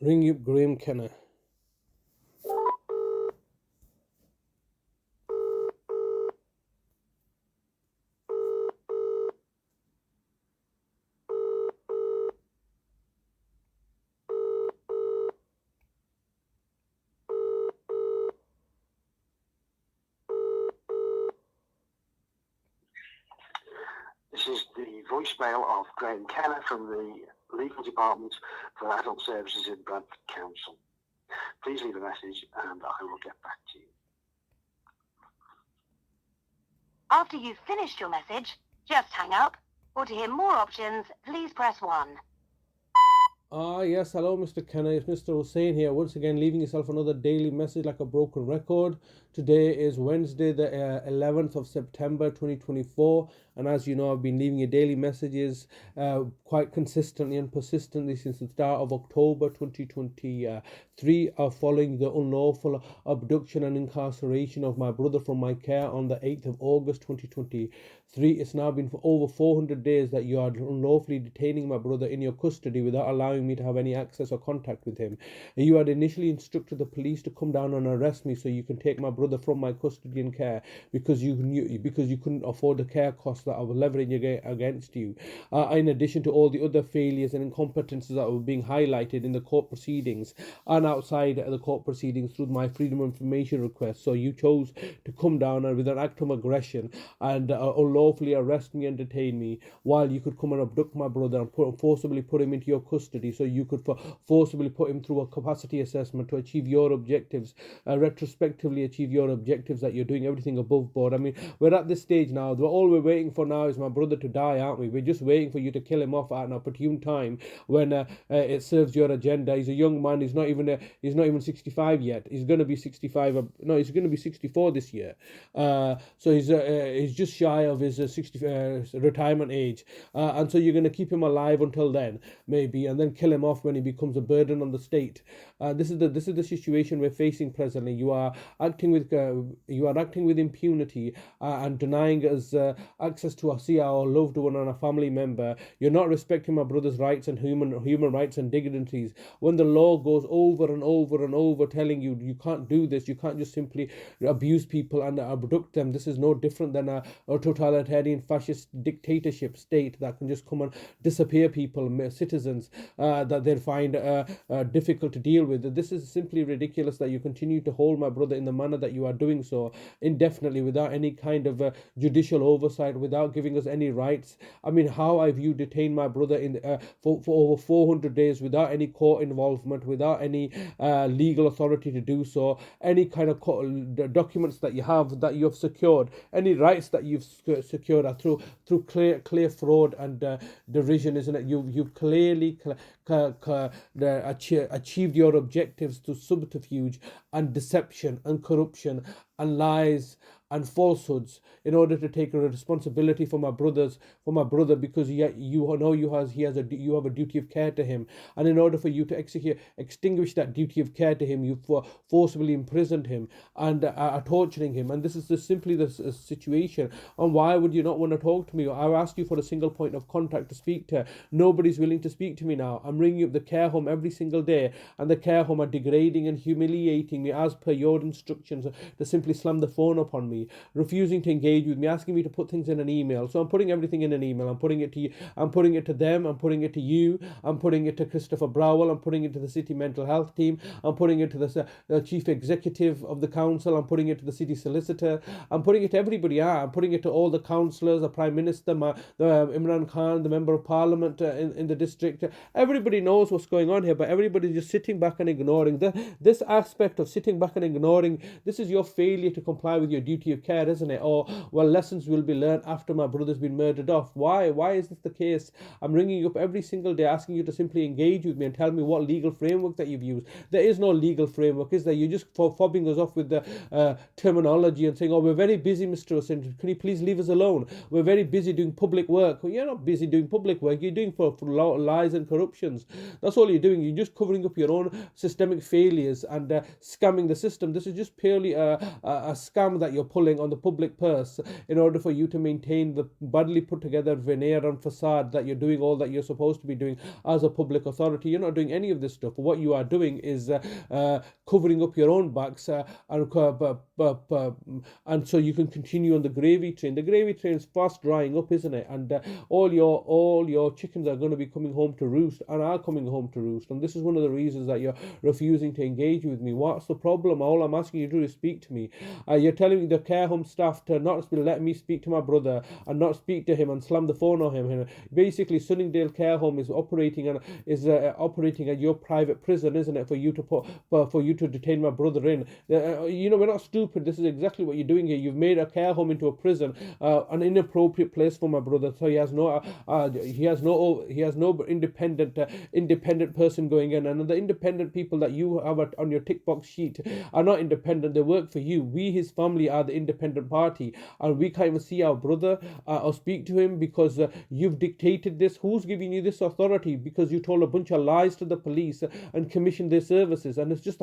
Ring up Graeme Kenna. This is the voicemail of Graeme Kenna from the Legal Department for Adult Services in Bradford Council. Please leave a message and I will get back to you. After you've finished your message, just hang up, or to hear more options, please press 1. Yes, hello Mr. Kenna, it's Mr. Hussain here, once again leaving yourself another daily message like a broken record. Today is Wednesday, the 11th of September 2024, and as you know, I've been leaving you daily messages quite consistently and persistently since the start of October 2023, following the unlawful abduction and incarceration of my brother from my care on the 8th of August 2023. It's now been for over 400 days that you are unlawfully detaining my brother in your custody without allowing me to have any access or contact with him. You had initially instructed the police to come down and arrest me so you can take my brother from my custody and care because you couldn't afford the care costs that I was leveraging against you. In addition to all the other failures and incompetences that were being highlighted in the court proceedings and outside the court proceedings through my freedom of information request, so you chose to come down and with an act of aggression and unlawfully arrest me and detain me, while you could come and abduct my brother and forcibly put him into your custody so you could forcibly put him through a capacity assessment to achieve your objectives, retrospectively achieve your objectives, that you're doing everything above board. I mean, we're at this stage now. All we're waiting for now is my brother to die, aren't we? We're just waiting for you to kill him off at an opportune time when it serves your agenda. He's a young man. He's not even 65 yet. He's going to be 65. No, he's going to be 64 this year. So he's just shy of his retirement age, and so you're going to keep him alive until then, maybe, and then kill him off when he becomes a burden on the state. This is the situation we're facing presently. You are acting with impunity and denying us access to see our loved one and a family member. You're not respecting my brother's rights and human rights and dignities. When the law goes over and over and over telling you you can't do this, you can't just simply abuse people and abduct them. This is no different than a totalitarian fascist dictatorship state that can just come and disappear people, citizens that they find difficult to deal with. This is simply ridiculous that you continue to hold my brother in the manner that you are doing so indefinitely without any kind of judicial oversight, without giving us any rights. I mean, how have you detained my brother for over 400 days without any court involvement, without any legal authority to do so, any kind of documents that you have secured, any rights that you've secured are through clear fraud and derision, isn't it? You've clearly achieved your objectives through subterfuge and deception and corruption and lies and falsehoods in order to take a responsibility for my brother, because you have a duty of care to him, and in order for you to extinguish that duty of care to him, you forcibly imprisoned him and are torturing him. And this is simply the situation. And why would you not want to talk to me? I asked you for a single point of contact to speak to. Nobody's willing to speak to me now. I'm ringing up the care home every single day, and the care home are degrading and humiliating me as per your instructions to simply slam the phone upon me, refusing to engage with me, asking me to put things in an email. So I'm putting everything in an email. I'm putting it to you. I'm putting it to them. I'm putting it to you. I'm putting it to Christopher Browell. I'm putting it to the city mental health team. I'm putting it to the chief executive of the council. I'm putting it to the city solicitor. I'm putting it to everybody. I'm putting it to all the councillors, the prime minister, Imran Khan, the member of parliament in the district. Everybody knows what's going on here, but everybody's just sitting back and ignoring. This aspect of sitting back and ignoring, this is your failure to comply with your duty of care, isn't it? Or, well, lessons will be learned after my brother's been murdered off. Why is this the case? I'm ringing you up every single day asking you to simply engage with me and tell me what legal framework that you've used. There is no legal framework, is there? You're just fobbing us off with the terminology and saying, oh, we're very busy, Mr. Hussain, can you please leave us alone? We're very busy doing public work. Well, you're not busy doing public work. You're doing for lies and corruptions. That's all you're doing. You're just covering up your own systemic failures and scamming the system. This is just purely a scam that you're pulling pulling on the public purse in order for you to maintain the badly put together veneer and facade that you're doing all that you're supposed to be doing as a public authority. You're not doing any of this stuff. What you are doing is covering up your own backs and so you can continue on the gravy train. The gravy train is fast drying up, isn't it? And all your chickens are going to be coming home to roost and are coming home to roost. And this is one of the reasons that you're refusing to engage with me. What's the problem? All I'm asking you to do is speak to me. You're telling me the care home staff to not let me speak to my brother and not speak to him and slam the phone on him. Basically, Sunningdale Care Home is operating at your private prison, isn't it? For you to detain my brother in. We're not stupid. This is exactly what you're doing here. You've made a care home into a prison, an inappropriate place for my brother. So he has no independent person going in, and the independent people that you have on your tick box sheet are not independent. They work for you. We, his family, are the independent party, and we can't even see our brother or speak to him because you've dictated this. Who's giving you this authority? Because you told a bunch of lies to the police and commissioned their services, and this is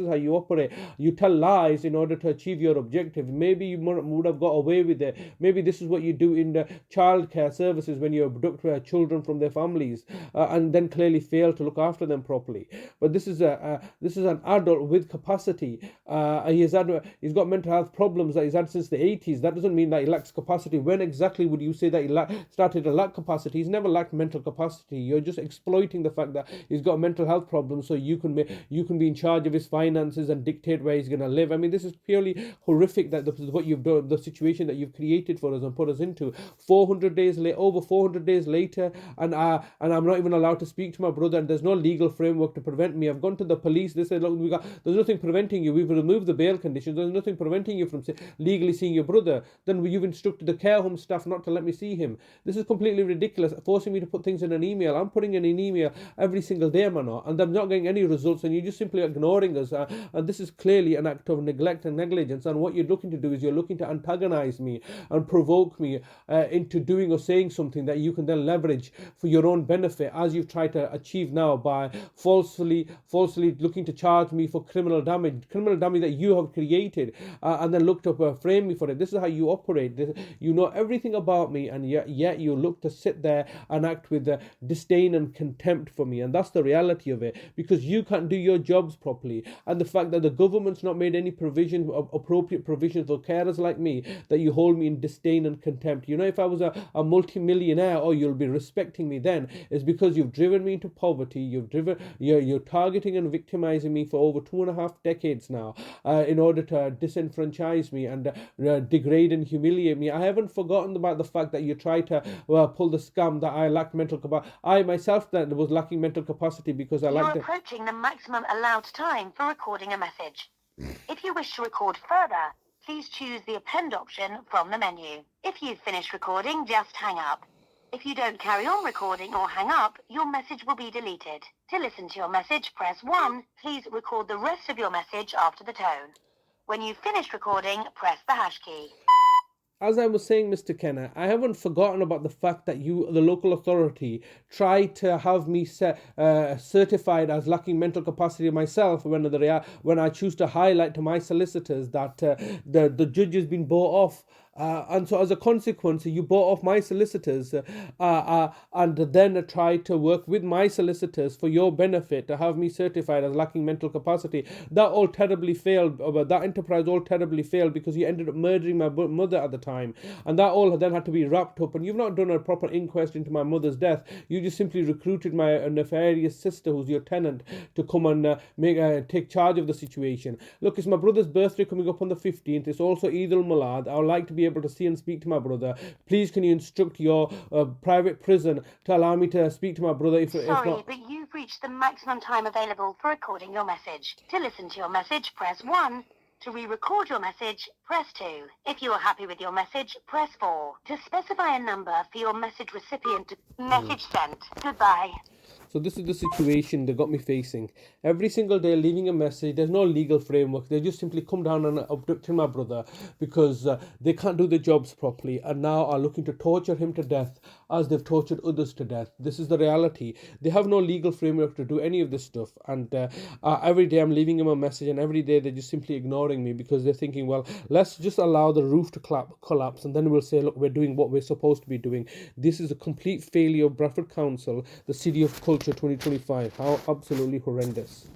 how you operate. You tell lies in order to achieve your objectives. Maybe you would have got away with it. Maybe this is what you do in the childcare services when you abduct children from their families and then clearly fail to look after them properly. But this is an adult with capacity. He's got mental health problems that he's had since the 80s. That doesn't mean that he lacks capacity. When exactly would you say that he started to lack capacity? He's never lacked mental capacity. You're just exploiting the fact that he's got mental health problems so you can be in charge of his finances and dictate where he's going to live. I mean, this is purely horrific that what you've done, the situation that you've created for us and put us into. Over 400 days later, and I'm not even allowed to speak to my brother, and there's no legal framework to prevent me. I've gone to the police. They said, look, there's nothing preventing you. We've removed the bail conditions. There's nothing preventing you from legally seeing your brother. Then you've instructed the care home staff not to let me see him. This is completely ridiculous, forcing me to put things in an email. I'm putting in an email every single day, man, and I'm not getting any results, and you're just simply ignoring us. And this is clearly an act of neglect and negligence. And what you're looking to do is you're looking to antagonize me and provoke me into doing or saying something that you can then leverage for your own benefit, as you've tried to achieve now by falsely looking to charge me for criminal damage that you have created, and then look to frame me for it. This is how you operate. You know everything about me, and yet you look to sit there and act with disdain and contempt for me. And that's the reality of it, because you can't do your jobs properly. And the fact that the government's not made any appropriate provision for carers like me, that you hold me in disdain and contempt. If I was a multi-millionaire, you'll be respecting me then, is because you've driven me into poverty. You're targeting and victimizing me for over 2.5 decades now, in order to disenfranchise me and degrade and humiliate me. I haven't forgotten about the fact that you tried to pull the scam that I lacked mental capacity. I myself then was lacking mental capacity because You're approaching the maximum allowed time for recording a message. If you wish to record further, please choose the append option from the menu. If you've finished recording, just hang up. If you don't carry on recording or hang up, your message will be deleted. To listen to your message, press 1. Please record the rest of your message after the tone. When you've finished recording, press the hash key. As I was saying, Mr. Kenna, I haven't forgotten about the fact that you, the local authority, tried to have me certified as lacking mental capacity myself when I choose to highlight to my solicitors that the judge has been bought off. And so as a consequence, you bought off my solicitors and then tried to work with my solicitors for your benefit to have me certified as lacking mental capacity. That all terribly failed. That enterprise all terribly failed because you ended up murdering my mother at the time. And that all then had to be wrapped up. And you've not done a proper inquest into my mother's death. You just simply recruited my nefarious sister, who's your tenant, to come and take charge of the situation. Look, it's my brother's birthday coming up on the 15th. It's also Eid al-Milad. I would like to be able to see and speak to my brother. Please, can you instruct your private prison to allow me to speak to my brother? Sorry, but you've reached the maximum time available for recording your message. To listen to your message, press 1. To re-record your message, press 2. If you are happy with your message, press 4. To specify a number for your message recipient, message sent. Goodbye. So this is the situation they got me facing. Every single day leaving a message, there's no legal framework. They just simply come down and abducting my brother because they can't do their jobs properly, and now are looking to torture him to death as they've tortured others to death. This is the reality. They have no legal framework to do any of this stuff, and every day I'm leaving him a message, and every day they're just simply ignoring me because they're thinking, well, let's just allow the roof to collapse, and then we'll say, look, we're doing what we're supposed to be doing. This is a complete failure of Bradford Council, the City of Culture 2025. How absolutely horrendous.